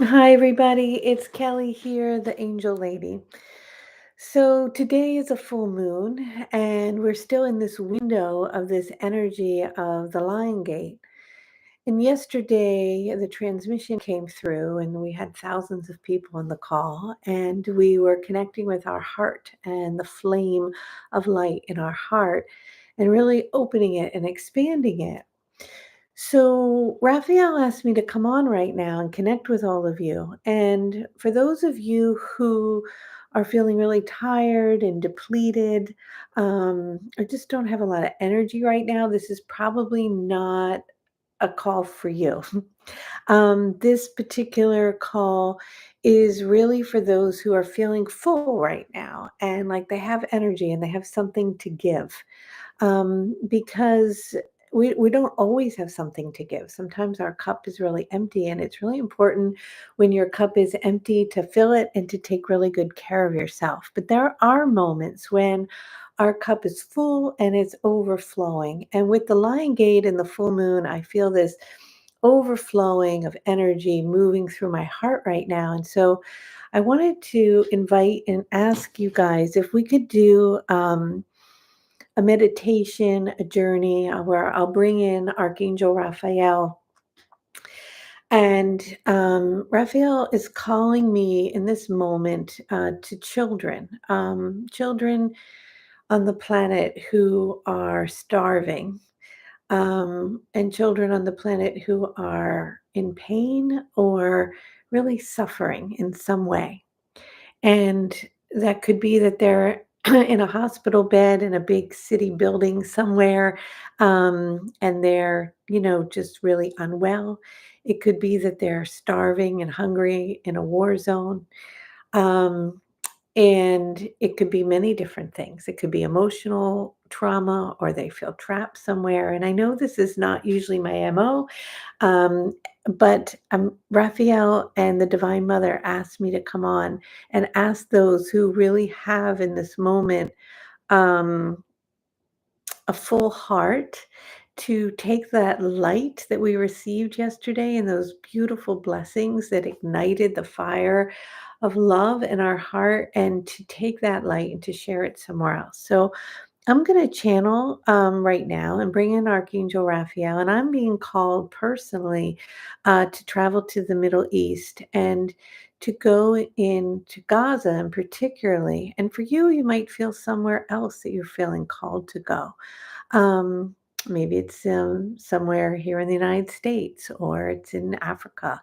Hi, everybody. It's Kelly here, the angel lady. So, today is a full moon, and we're still in this window of this energy of the Lion Gate. And yesterday, the transmission came through, and we had thousands of people on the call, and we were connecting with our heart and the flame of light in our heart, and really opening it and expanding it. So, Raphael asked me to come on right now and connect with all of you. And for those of you who are feeling really tired and depleted, or just don't have a lot of energy right now, this is probably not a call for you. This particular call is really for those who are feeling full right now and like they have energy and they have something to give, because we don't always have something to give. Sometimes our cup is really empty, and it's really important when your cup is empty to fill it and to take really good care of yourself. But there are moments when our cup is full and it's overflowing. And with the lion gate and the full moon, I feel this overflowing of energy moving through my heart right now. And so I wanted to invite and ask you guys if we could do a meditation, a journey where I'll bring in Archangel Raphael. And Raphael is calling me in this moment to children on the planet who are starving, and children on the planet who are in pain or really suffering in some way. And that could be that they're in a hospital bed in a big city building somewhere, and they're, just really unwell. It could be that they're starving and hungry in a war zone. Um, and it could be many different things. It could be emotional trauma, or they feel trapped somewhere. And I know this is not usually my MO, um, but Raphael and the Divine Mother asked me to come on and ask those who really have in this moment um, a full heart to take that light that we received yesterday and those beautiful blessings that ignited the fire of love in our heart, and to take that light and to share it somewhere else. So I'm going to channel right now and bring in Archangel Raphael, and I'm being called personally to travel to the Middle East and to go into Gaza, and particularly. And for you, you might feel somewhere else that you're feeling called to go. Maybe it's somewhere here in the United States, or it's in Africa,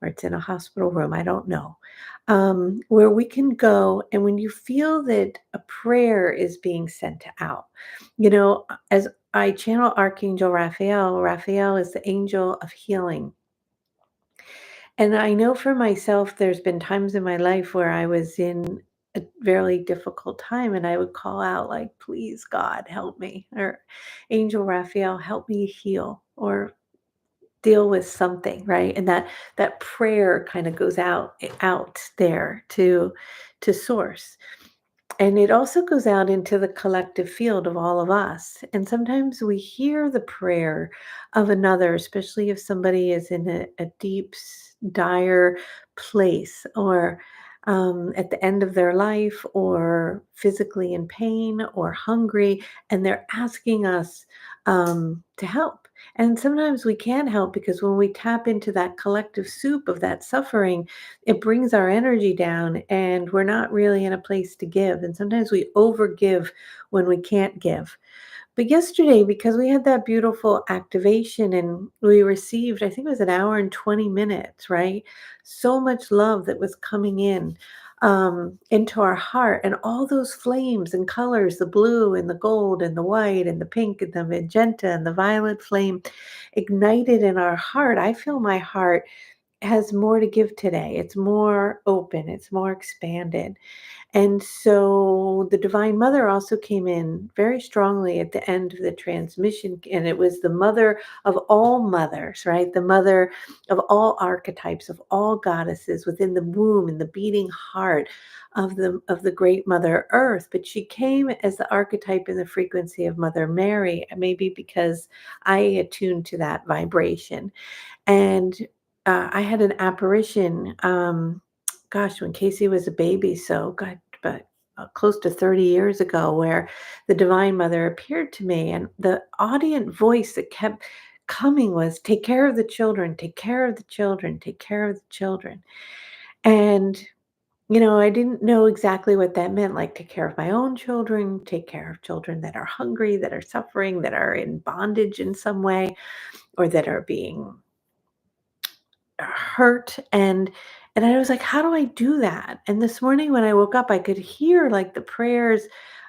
or it's in a hospital room. I don't know. Where we can go, and when you feel that a prayer is being sent out, as I channel Archangel Raphael, Raphael is the angel of healing. And I know for myself, there's been times in my life where I was in a very difficult time, and I would call out, like, please, God, help me, or Angel Raphael, help me heal or deal with something, right? And that prayer kind of goes out there to source. And it also goes out into the collective field of all of us. And sometimes we hear the prayer of another, especially if somebody is in a deep, dire place, or at the end of their life, or physically in pain or hungry, and they're asking us to help. And sometimes we can't help because when we tap into that collective soup of that suffering, it brings our energy down, and we're not really in a place to give. And sometimes we overgive when we can't give. But yesterday, because we had that beautiful activation and we received, I think it was an hour and 20 minutes, right? So much love that was coming in into our heart, and all those flames and colors, the blue and the gold and the white and the pink and the magenta and the violet flame ignited in our heart. I feel my heart has more to give today. It's more open, it's more expanded. And so the Divine Mother also came in very strongly at the end of the transmission. And it was the mother of all mothers, right? The mother of all archetypes, of all goddesses within the womb and the beating heart of the great Mother Earth. But she came as the archetype in the frequency of Mother Mary, maybe because I attuned to that vibration. And I had an apparition, gosh, when Casey was a baby, so God, but close to 30 years ago, where the Divine Mother appeared to me, and the audience voice that kept coming was, "Take care of the children, take care of the children, take care of the children." And I didn't know exactly what that meant, like take care of my own children, take care of children that are hungry, that are suffering, that are in bondage in some way, or that are being hurt. And I was like, how do I do that? And this morning when I woke up, I could hear like the prayers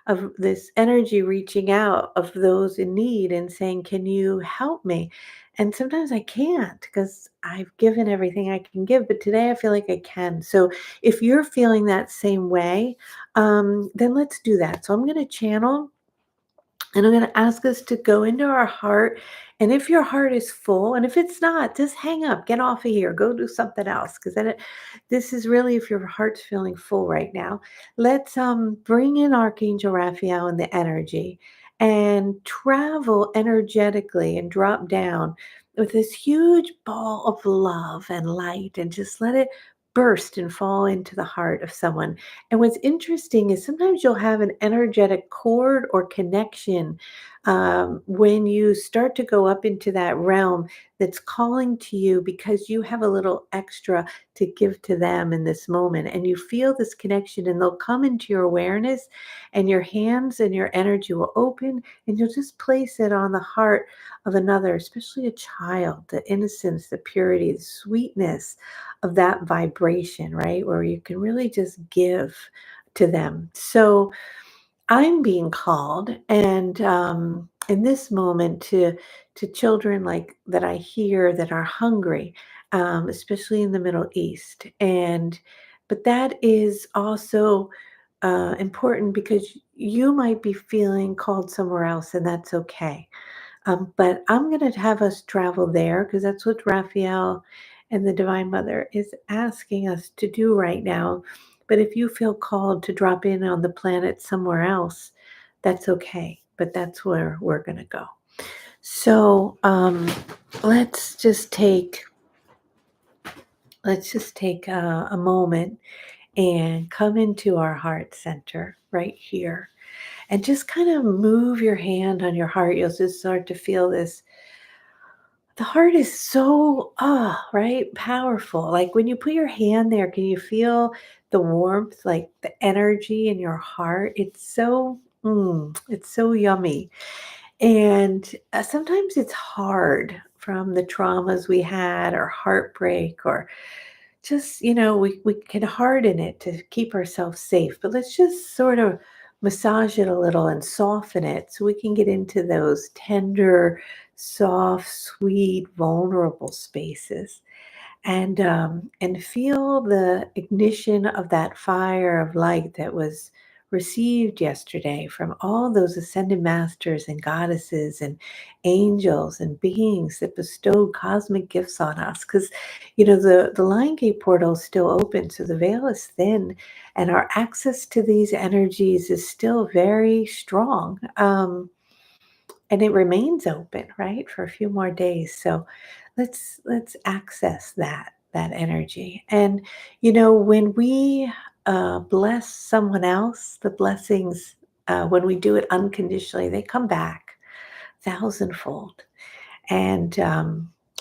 of this energy reaching out of those in need and saying, can you help me? And sometimes I can't because I've given everything I can give, but today I feel like I can. So if you're feeling that same way, then let's do that. So I'm going to channel, and I'm going to ask us to go into our heart. And if your heart is full, and if it's not, just hang up, get off of here, go do something else. Because this is really if your heart's feeling full right now. Let's bring in Archangel Raphael and the energy and travel energetically and drop down with this huge ball of love and light and just let it burst and fall into the heart of someone. And what's interesting is sometimes you'll have an energetic cord or connection when you start to go up into that realm that's calling to you because you have a little extra to give to them in this moment. And you feel this connection, and they'll come into your awareness, and your hands and your energy will open, and you'll just place it on the heart of another, especially a child, the innocence, the purity, the sweetness of that vibration, right? Where you can really just give to them. So I'm being called, and in this moment, to children like that I hear that are hungry, especially in the Middle East, and but that is also important because you might be feeling called somewhere else, and that's okay. But I'm going to have us travel there because that's what Raphael and the Divine Mother is asking us to do right now. But if you feel called to drop in on the planet somewhere else, that's okay. But that's where we're going to go. So let's just take a moment and come into our heart center right here, and just kind of move your hand on your heart. You'll just start to feel this. The heart is so, right? Powerful. Like when you put your hand there, can you feel the warmth, like the energy in your heart? It's so yummy. And sometimes it's hard from the traumas we had, or heartbreak, or just, we can harden it to keep ourselves safe. But let's just sort of massage it a little and soften it so we can get into those tender, soft, sweet, vulnerable spaces, and feel the ignition of that fire of light that was received yesterday from all those ascended masters and goddesses and angels and beings that bestowed cosmic gifts on us. Because the Lion Gate portal is still open, so the veil is thin, and our access to these energies is still very strong. And it remains open, right, for a few more days. So let's access that energy. And when we bless someone else, the blessings, when we do it unconditionally, they come back thousandfold. And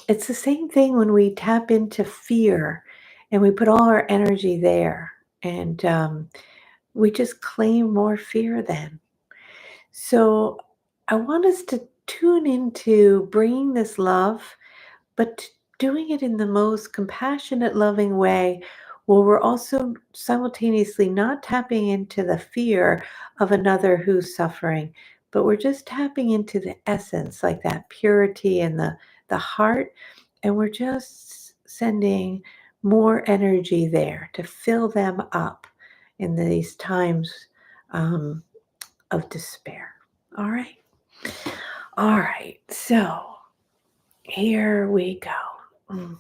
it's the same thing when we tap into fear and we put all our energy there, and we just claim more fear then. So I want us to tune into bringing this love, but doing it in the most compassionate, loving way, where we're also simultaneously not tapping into the fear of another who's suffering, but we're just tapping into the essence, like that purity and the heart, and we're just sending more energy there to fill them up in these times um, of despair. All right. All right. So here we go. Mm.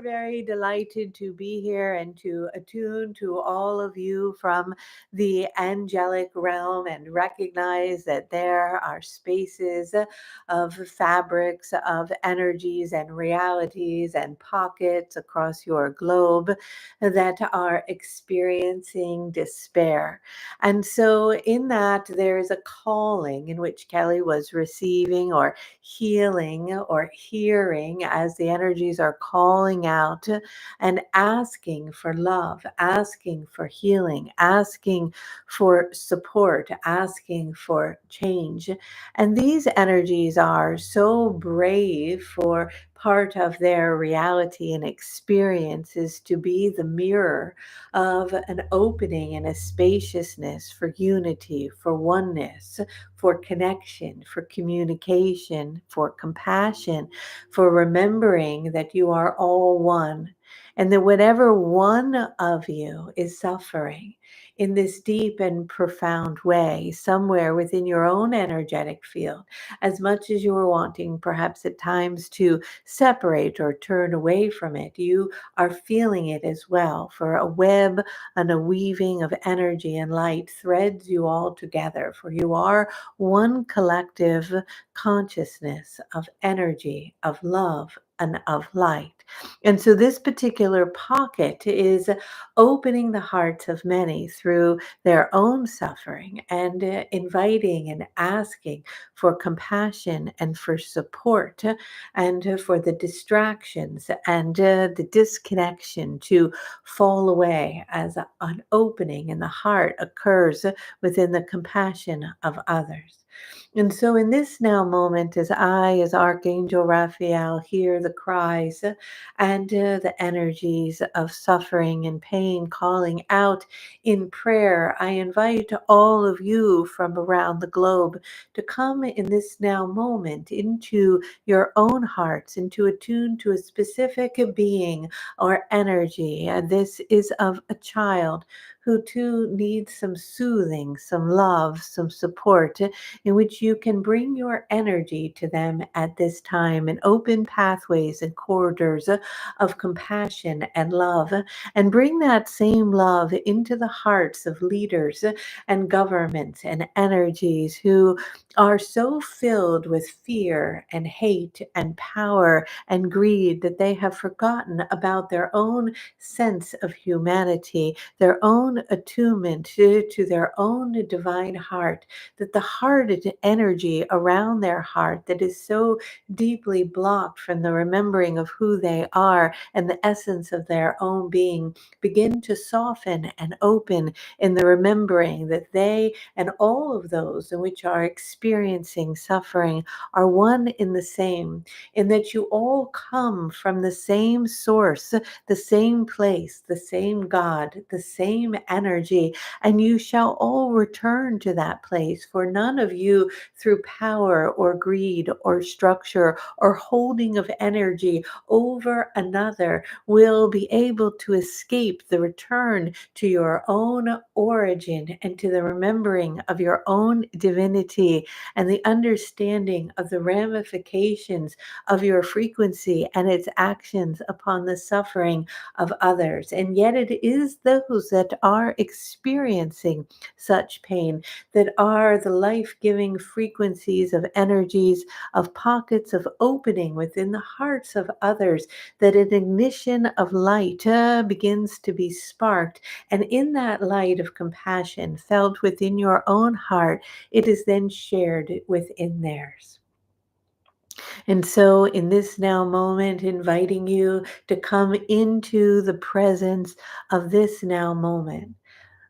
very delighted to be here and to attune to all of you from the angelic realm and recognize that there are spaces of fabrics of energies and realities and pockets across your globe that are experiencing despair. And so, in that, there is a calling in which Kelly was receiving or healing or hearing as the energies are calling out and asking for love, asking for healing, asking for support, asking for change. And these energies are so brave for part of their reality and experience is to be the mirror of an opening and a spaciousness for unity, for oneness, for connection, for communication, for compassion, for remembering that you are all one. And that whatever one of you is suffering in this deep and profound way, somewhere within your own energetic field, as much as you are wanting perhaps at times to separate or turn away from it, you are feeling it as well. For a web and a weaving of energy and light threads you all together, for you are one collective consciousness of energy, of love, and of light. And so this particular pocket is opening the hearts of many through their own suffering and inviting and asking for compassion and for support and for the distractions and the disconnection to fall away as an opening in the heart occurs within the compassion of others. And so, in this now moment, as I, as Archangel Raphael, hear the cries and the energies of suffering and pain calling out in prayer, I invite all of you from around the globe to come in this now moment into your own hearts and to attune to a specific being or energy. And this is of a child who too needs some soothing, some love, some support, in which you can bring your energy to them at this time and open pathways and corridors of compassion and love, and bring that same love into the hearts of leaders and governments and energies who are so filled with fear and hate and power and greed that they have forgotten about their own sense of humanity, their own attunement to their own divine heart, that the hearted energy around their heart that is so deeply blocked from the remembering of who they are and the essence of their own being begin to soften and open in the remembering that they and all of those in which are experiencing suffering are one in the same, in that you all come from the same source, the same place, the same God, the same energy, and you shall all return to that place. For none of you, through power or greed or structure or holding of energy over another, will be able to escape the return to your own origin and to the remembering of your own divinity and the understanding of the ramifications of your frequency and its actions upon the suffering of others. And yet it is those that are experiencing such pain that are the life-giving frequencies of energies, of pockets of opening within the hearts of others, that an ignition of light begins to be sparked. And in that light of compassion felt within your own heart, it is then shared within theirs. And so, in this now moment, inviting you to come into the presence of this now moment,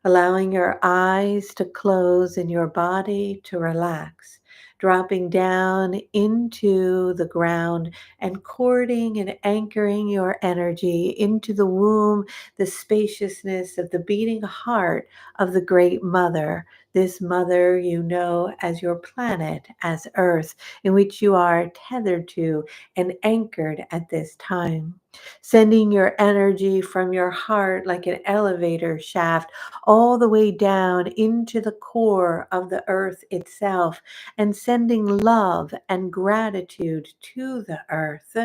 allowing your eyes to close and your body to relax, dropping down into the ground and cording and anchoring your energy into the womb, the spaciousness of the beating heart of the great mother. This mother you know as your planet, as Earth, in which you are tethered to and anchored at this time. Sending your energy from your heart like an elevator shaft all the way down into the core of the earth itself, and sending love and gratitude to the earth.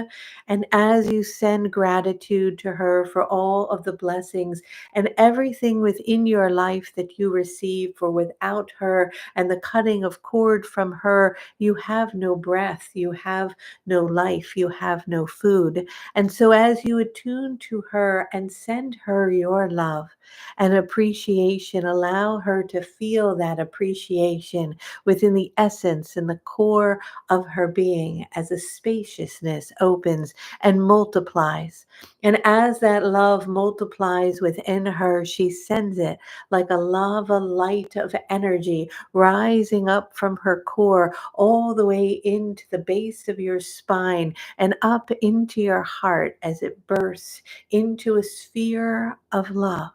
And as you send gratitude to her for all of the blessings and everything within your life that you receive, for without her and the cutting of cord from her, you have no breath, you have no life, you have no food. And so, as you attune to her and send her your love and appreciation, allow her to feel that appreciation within the essence and the core of her being as a spaciousness opens and multiplies. And as that love multiplies within her, she sends it like a lava light of energy rising up from her core all the way into the base of your spine and up into your heart as it bursts into a sphere of love.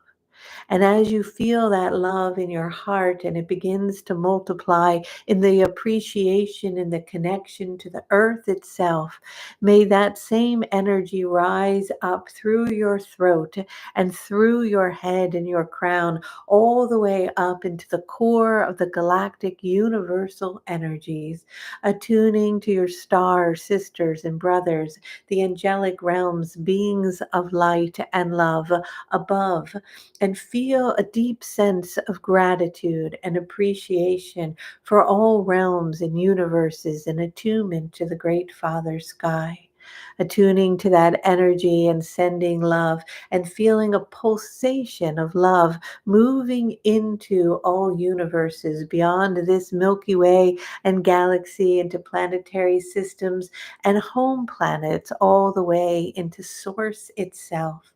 And as you feel that love in your heart and it begins to multiply in the appreciation and the connection to the earth itself, may that same energy rise up through your throat and through your head and your crown, all the way up into the core of the galactic universal energies, attuning to your star sisters and brothers, the angelic realms, beings of light and love above, and feel a deep sense of gratitude and appreciation for all realms and universes, and attunement to the Great Father Sky. Attuning to that energy and sending love and feeling a pulsation of love moving into all universes beyond this Milky Way and galaxy, into planetary systems and home planets, all the way into Source itself.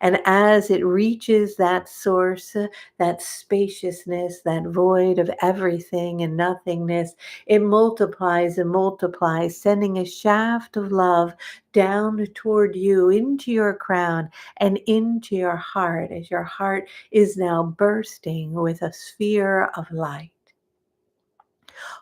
And as it reaches that source, that spaciousness, that void of everything and nothingness, it multiplies and multiplies, sending a shaft of love down toward you into your crown and into your heart, as your heart is now bursting with a sphere of light.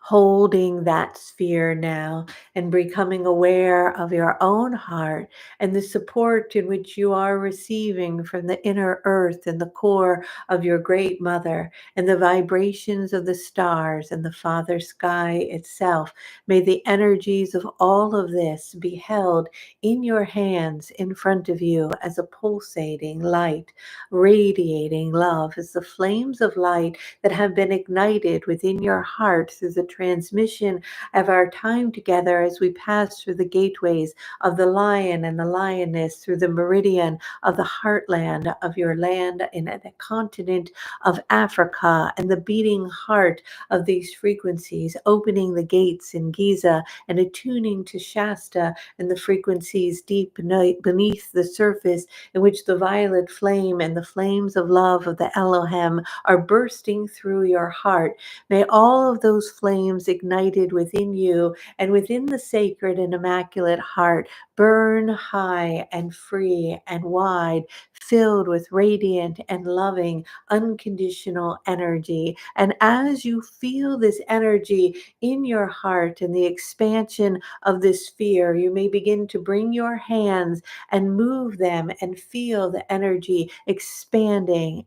Holding that sphere now and becoming aware of your own heart and the support in which you are receiving from the inner earth and the core of your great mother, and the vibrations of the stars and the Father Sky itself. May the energies of all of this be held in your hands in front of you as a pulsating light, radiating love, as the flames of light that have been ignited within your heart through the transmission of our time together, as we pass through the gateways of the lion and the lioness, through the meridian of the heartland of your land in the continent of Africa, and the beating heart of these frequencies, opening the gates in Giza and attuning to Shasta and the frequencies deep beneath the surface, in which the violet flame and the flames of love of the Elohim are bursting through your heart. May all of those flames ignited within you and within the sacred and immaculate heart burn high and free and wide, filled with radiant and loving, unconditional energy. And as you feel this energy in your heart and the expansion of this sphere, you may begin to bring your hands and move them and feel the energy expanding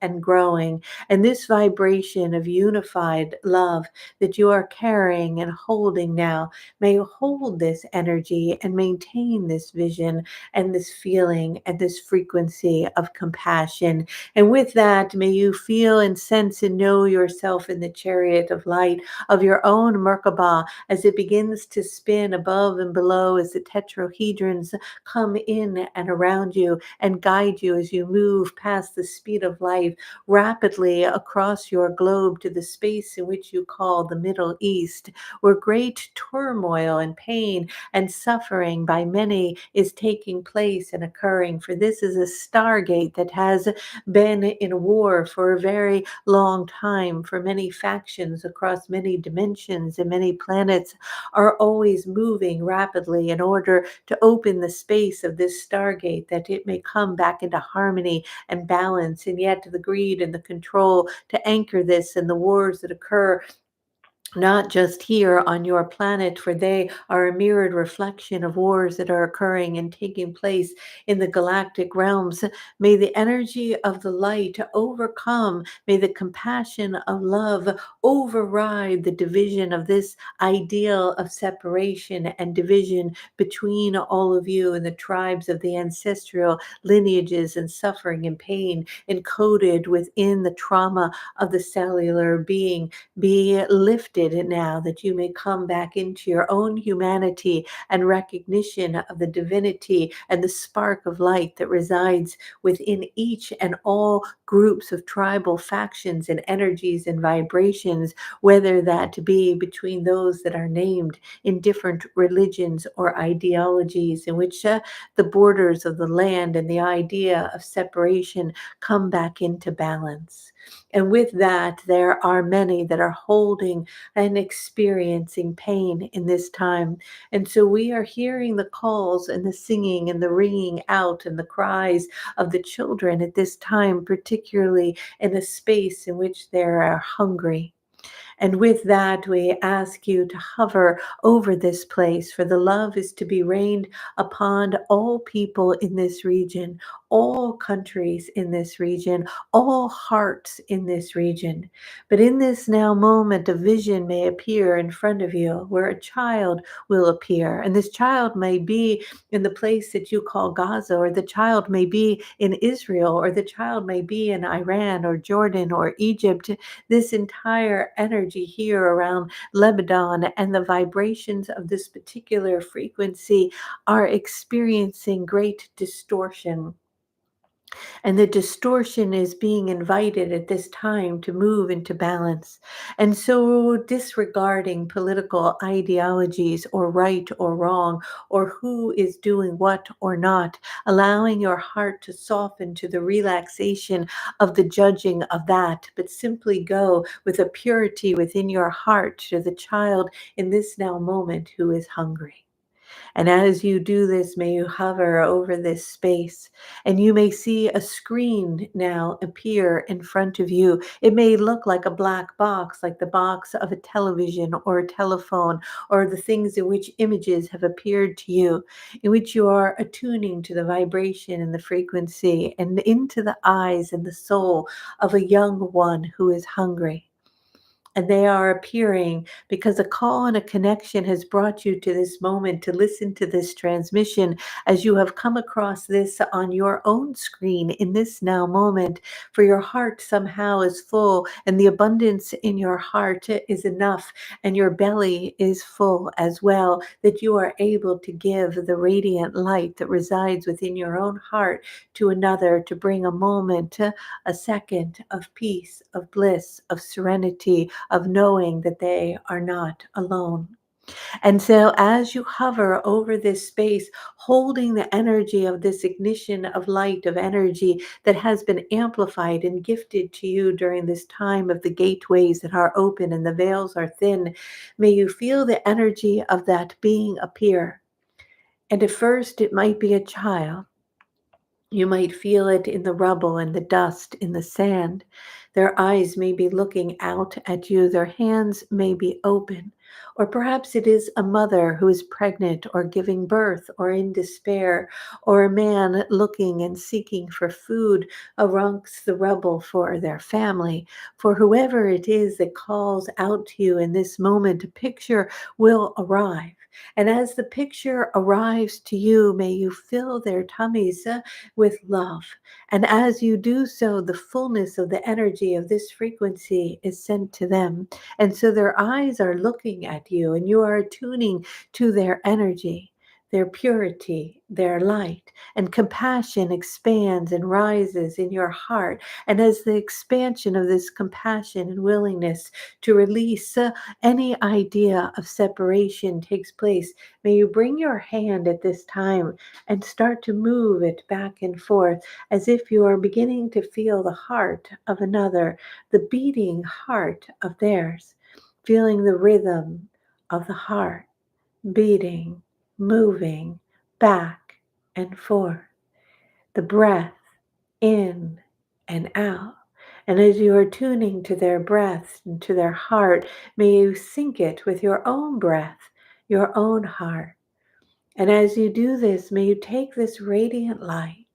and growing. And this vibration of unified love that you are carrying and holding now, may you hold this energy and maintain this vision and this feeling and this frequency of compassion. And with that, may you feel and sense and know yourself in the chariot of light of your own Merkabah, as it begins to spin above and below, as the tetrahedrons come in and around you and guide you as you move past the speed of light rapidly across your globe to the space in which you call the Middle East, where great turmoil and pain and suffering by many is taking place and occurring. For this is a stargate that has been in war for a very long time, for many factions across many dimensions, and many planets are always moving rapidly in order to open the space of this stargate, that it may come back into harmony and balance. And yet the greed and the control to anchor this, and the wars that occur not just here on your planet, for they are a mirrored reflection of wars that are occurring and taking place in the galactic realms. May the energy of the light overcome, may the compassion of love override the division of this ideal of separation and division between all of you and the tribes of the ancestral lineages and suffering and pain encoded within the trauma of the cellular being be lifted now, that you may come back into your own humanity and recognition of the divinity and the spark of light that resides within each and all groups of tribal factions and energies and vibrations, whether that be between those that are named in different religions or ideologies, in which the borders of the land and the idea of separation come back into balance. And with that, there are many that are holding and experiencing pain in this time. And so we are hearing the calls and the singing and the ringing out and the cries of the children at this time, particularly in a space in which they are hungry. And with that, we ask you to hover over this place, for the love is to be rained upon all people in this region, all countries in this region, all hearts in this region. But in this now moment, a vision may appear in front of you where a child will appear. And this child may be in the place that you call Gaza, or the child may be in Israel, or the child may be in Iran or Jordan or Egypt. This entire energy here around Lebanon and the vibrations of this particular frequency are experiencing great distortion, and the distortion is being invited at this time to move into balance. And so, disregarding political ideologies or right or wrong, or who is doing what or not, allowing your heart to soften to the relaxation of the judging of that, but simply go with a purity within your heart to the child in this now moment who is hungry. And as you do this, may you hover over this space, and you may see a screen now appear in front of you. It may look like a black box, like the box of a television or a telephone, or the things in which images have appeared to you, in which you are attuning to the vibration and the frequency and into the eyes and the soul of a young one who is hungry. And they are appearing because a call and a connection has brought you to this moment to listen to this transmission, as you have come across this on your own screen in this now moment. For your heart somehow is full, and the abundance in your heart is enough, and your belly is full as well, that you are able to give the radiant light that resides within your own heart to another, to bring a moment, a second of peace, of bliss, of serenity, of knowing that they are not alone. And so, as you hover over this space, holding the energy of this ignition of light, of energy that has been amplified and gifted to you during this time of the gateways that are open and the veils are thin, may you feel the energy of that being appear. And at first, it might be a child. You might feel it in the rubble and the dust, in the sand. Their eyes may be looking out at you. Their hands may be open. Or perhaps it is a mother who is pregnant or giving birth or in despair, or a man looking and seeking for food amongst the rubble for their family. For whoever it is that calls out to you in this moment, a picture will arrive. And as the picture arrives to you, may you fill their tummies with love. And as you do so, the fullness of the energy of this frequency is sent to them. And so their eyes are looking at you, and you are attuning to their energy, their purity, their light, and compassion expands and rises in your heart. And as the expansion of this compassion and willingness to release any idea of separation takes place, may you bring your hand at this time and start to move it back and forth, as if you are beginning to feel the heart of another, the beating heart of theirs, feeling the rhythm of the heart beating, moving back and forth, the breath in and out. And as you are tuning to their breath and to their heart, may you sync it with your own breath, your own heart. And as you do this, may you take this radiant light,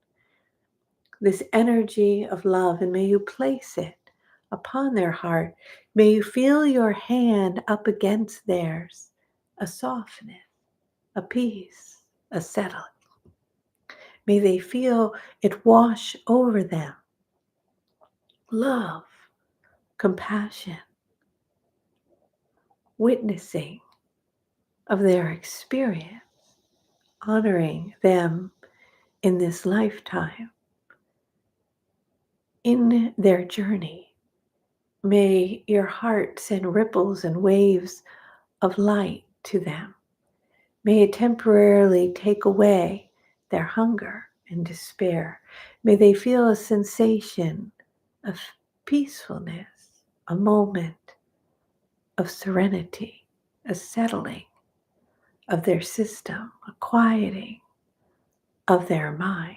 this energy of love, and may you place it upon their heart. May you feel your hand up against theirs, a softness, a peace, a settling. May they feel it wash over them. Love, compassion, witnessing of their experience, honoring them in this lifetime, in their journey. May your heart send ripples and waves of light to them. May it temporarily take away their hunger and despair. May they feel a sensation of peacefulness, a moment of serenity, a settling of their system, a quieting of their mind.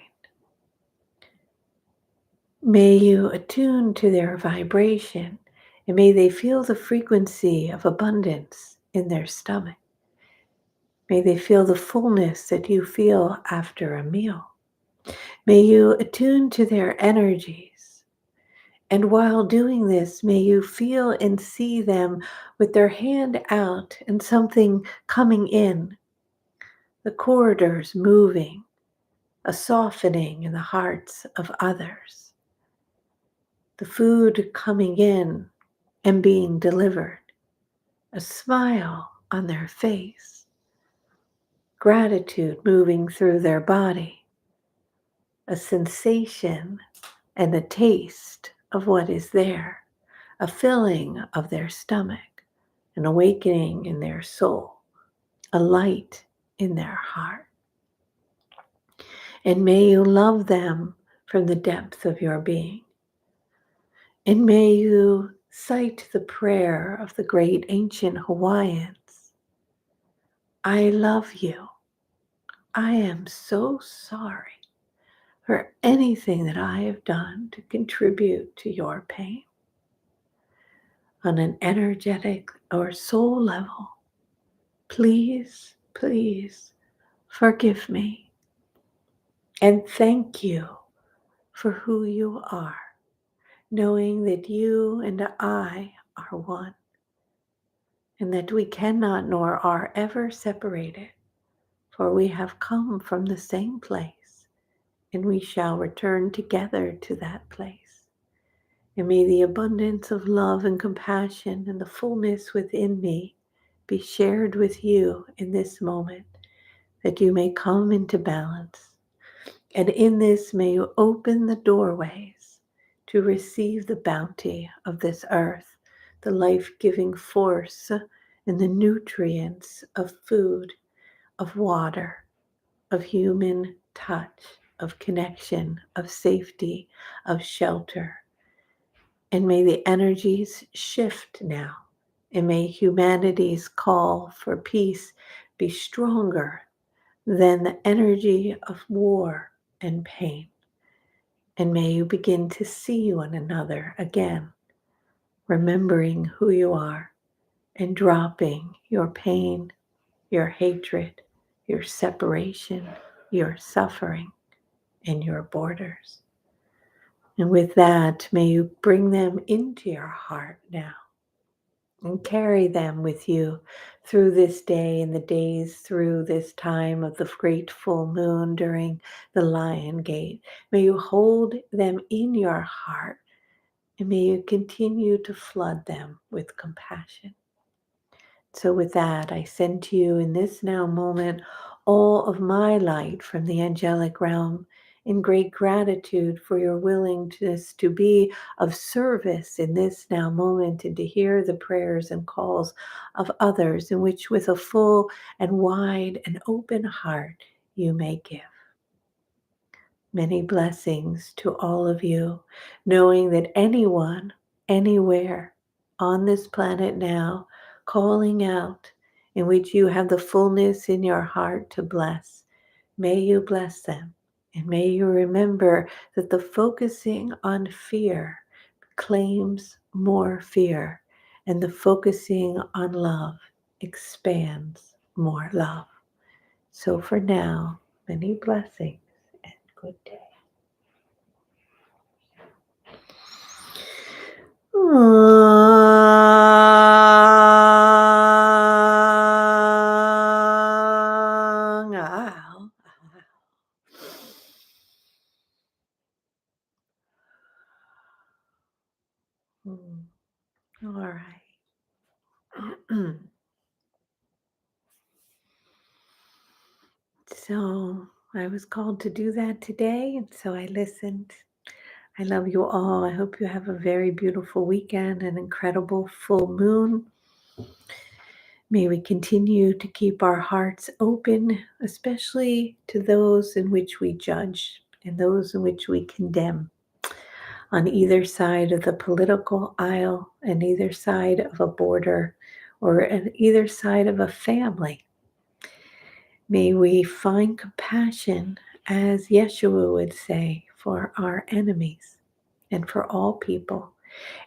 May you attune to their vibration, and may they feel the frequency of abundance in their stomach. May they feel the fullness that you feel after a meal. May you attune to their energies. And while doing this, may you feel and see them with their hand out and something coming in, the corridors moving, a softening in the hearts of others, the food coming in and being delivered, a smile on their face, gratitude moving through their body, a sensation and a taste of what is there, a filling of their stomach, an awakening in their soul, a light in their heart. And may you love them from the depth of your being. And may you cite the prayer of the great ancient Hawaiians. I love you. I am so sorry for anything that I have done to contribute to your pain. On an energetic or soul level, please, please forgive me and thank you for who you are, knowing that you and I are one and that we cannot nor are ever separated, for we have come from the same place and we shall return together to that place. And may the abundance of love and compassion and the fullness within me be shared with you in this moment, that you may come into balance. And in this, may you open the doorways to receive the bounty of this earth, the life-giving force and the nutrients of food, of water, of human touch, of connection, of safety, of shelter. And may the energies shift now, and may humanity's call for peace be stronger than the energy of war and pain. And may you begin to see one another again, remembering who you are and dropping your pain, your hatred, your separation, your suffering, and your borders. And with that, may you bring them into your heart now and carry them with you through this day and the days through this time of the great full moon during the Lion Gate. May you hold them in your heart and may you continue to flood them with compassion. So with that, I send to you in this now moment all of my light from the angelic realm in great gratitude for your willingness to be of service in this now moment and to hear the prayers and calls of others in which with a full and wide and open heart you may give. Many blessings to all of you, knowing that anyone, anywhere on this planet now, calling out, in which you have the fullness in your heart to bless, may you bless them. And may you remember that the focusing on fear claims more fear, and the focusing on love expands more love. So for now, many blessings and good day. All right. So I was called to do that today, and so I listened. I love you all. I hope you have a very beautiful weekend, an incredible full moon. May we continue to keep our hearts open, especially to those in which we judge and those in which we condemn, on either side of the political aisle, and either side of a border, or on either side of a family. May we find compassion, as Yeshua would say, for our enemies and for all people,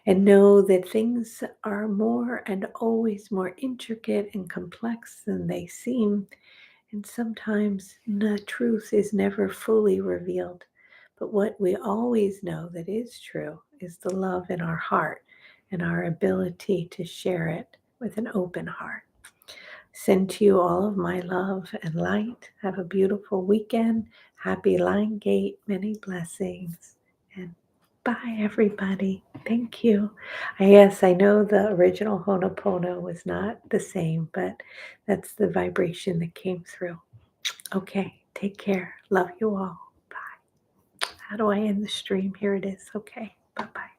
and know that things are more and always more intricate and complex than they seem, and sometimes the truth is never fully revealed. But what we always know that is true is the love in our heart and our ability to share it with an open heart. Send to you all of my love and light. Have a beautiful weekend. Happy Lion Gate. Many blessings. And bye, everybody. Thank you. Yes, I know the original Honopono was not the same, but that's the vibration that came through. Okay, take care. Love you all. Bye. How do I end the stream? Here it is. Okay, bye-bye.